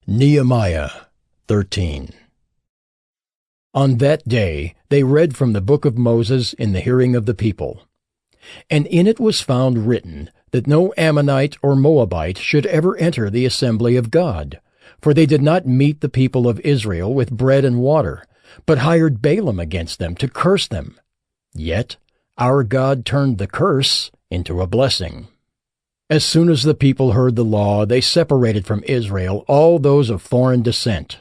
Nehemiah 13. On that day they read from the book of Moses in the hearing of the people. And in it was found written that no Ammonite or Moabite should ever enter the assembly of God, for they did not meet the people of Israel with bread and water, but hired Balaam against them to curse them. Yet our God turned the curse into a blessing. As soon as the people heard the law, they separated from Israel all those of foreign descent.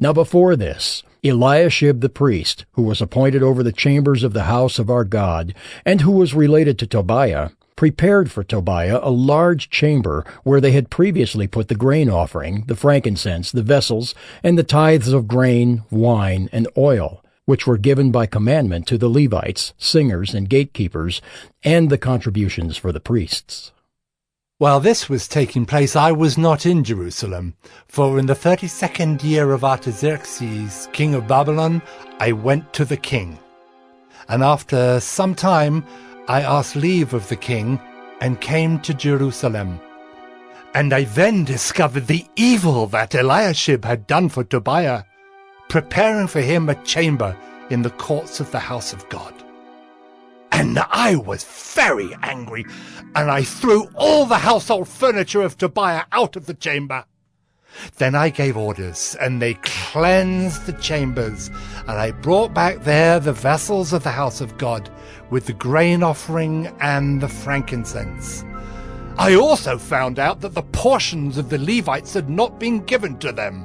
Now before this, Eliashib the priest, who was appointed over the chambers of the house of our God, and who was related to Tobiah, prepared for Tobiah a large chamber where they had previously put the grain offering, the frankincense, the vessels, and the tithes of grain, wine, and oil, which were given by commandment to the Levites, singers, and gatekeepers, and the contributions for the priests. While this was taking place, I was not in Jerusalem, for in the 32nd year of Artaxerxes, king of Babylon, I went to the king. And after some time I asked leave of the king, and came to Jerusalem. And I then discovered the evil that Eliashib had done for Tobiah, preparing for him a chamber in the courts of the house of God. And I was very angry, and I threw all the household furniture of Tobiah out of the chamber. Then I gave orders, and they cleansed the chambers, and I brought back there the vessels of the house of God, with the grain offering and the frankincense. I also found out that the portions of the Levites had not been given to them,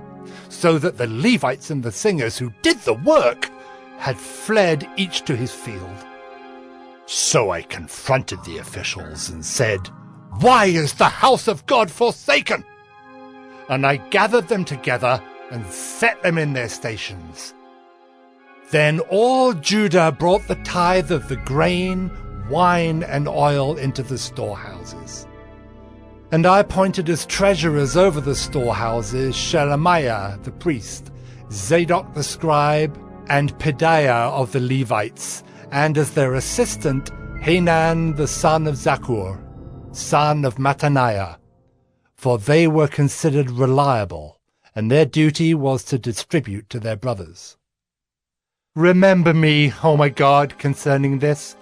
so that the Levites and the singers who did the work had fled each to his field. So I confronted the officials and said, "Why is the house of God forsaken?" And I gathered them together and set them in their stations. Then all Judah brought the tithe of the grain, wine, and oil into the storehouses. And I appointed as treasurers over the storehouses Shelemiah the priest, Zadok the scribe, and Pedaiah of the Levites, and as their assistant Hanan the son of Zakkur, son of Mattaniah, for they were considered reliable, and their duty was to distribute to their brothers. Remember me, O my God, concerning this,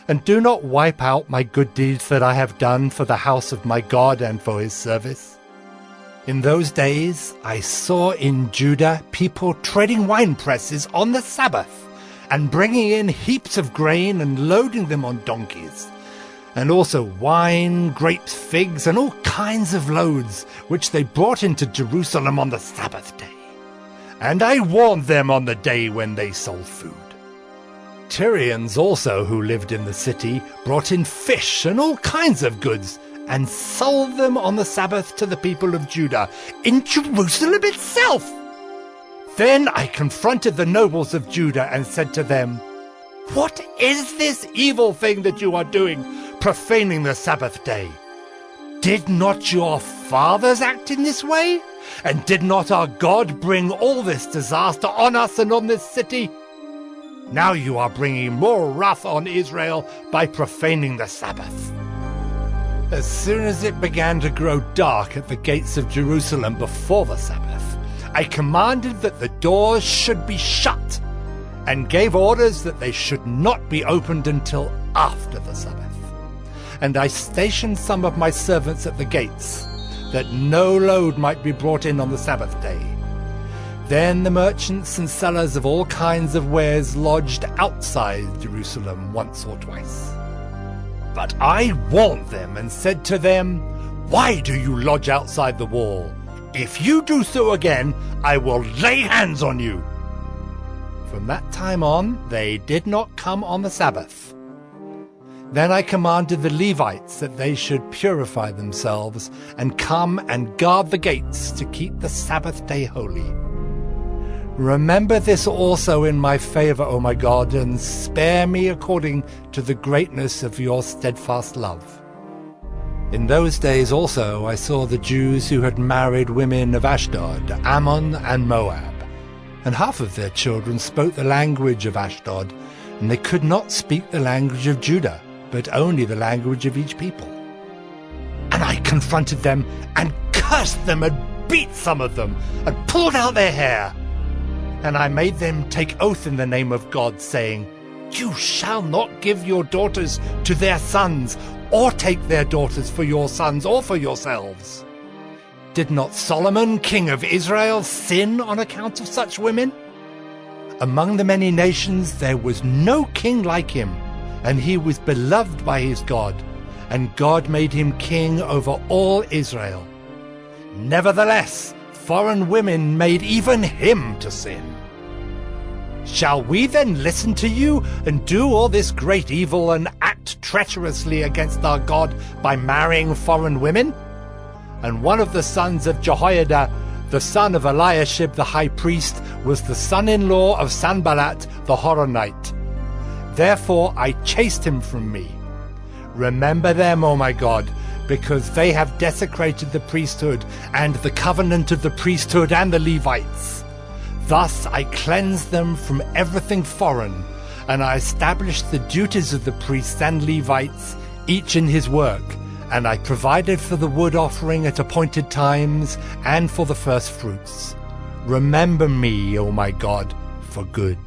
and do not wipe out my good deeds that I have done for the house of my God and for his service. In those days I saw in Judah people treading wine presses on the Sabbath, and bringing in heaps of grain and loading them on donkeys, and also wine, grapes, figs, and all kinds of loads, which they brought into Jerusalem on the Sabbath day. And I warned them on the day when they sold food. Tyrians also, who lived in the city, brought in fish and all kinds of goods, and sold them on the Sabbath to the people of Judah, in Jerusalem itself. Then I confronted the nobles of Judah and said to them, "What is this evil thing that you are doing, profaning the Sabbath day? Did not your fathers act in this way? And did not our God bring all this disaster on us and on this city? Now you are bringing more wrath on Israel by profaning the Sabbath." As soon as it began to grow dark at the gates of Jerusalem before the Sabbath, I commanded that the doors should be shut, and gave orders that they should not be opened until after the Sabbath. And I stationed some of my servants at the gates, that no load might be brought in on the Sabbath day. Then the merchants and sellers of all kinds of wares lodged outside Jerusalem once or twice. But I warned them and said to them, "Why do you lodge outside the wall? If you do so again, I will lay hands on you." From that time on, they did not come on the Sabbath. Then I commanded the Levites that they should purify themselves and come and guard the gates to keep the Sabbath day holy. Remember this also in my favor, O my God, and spare me according to the greatness of your steadfast love. In those days also I saw the Jews who had married women of Ashdod, Ammon, and Moab, and half of their children spoke the language of Ashdod, and they could not speak the language of Judah, but only the language of each people. And I confronted them and cursed them and beat some of them and pulled out their hair. And I made them take oath in the name of God, saying, "You shall not give your daughters to their sons, or take their daughters for your sons or for yourselves." Did not Solomon, king of Israel, sin on account of such women? Among the many nations there was no king like him, and he was beloved by his God, and God made him king over all Israel. Nevertheless, foreign women made even him to sin. Shall we then listen to you and do all this great evil and act treacherously against our God by marrying foreign women? And one of the sons of Jehoiada, the son of Eliashib the high priest, was the son-in-law of Sanballat the Horonite. Therefore I chased him from me. Remember them, O my God, because they have desecrated the priesthood and the covenant of the priesthood and the Levites. Thus I cleansed them from everything foreign, and I established the duties of the priests and Levites, each in his work, and I provided for the wood offering at appointed times and for the first fruits. Remember me, O my God, for good.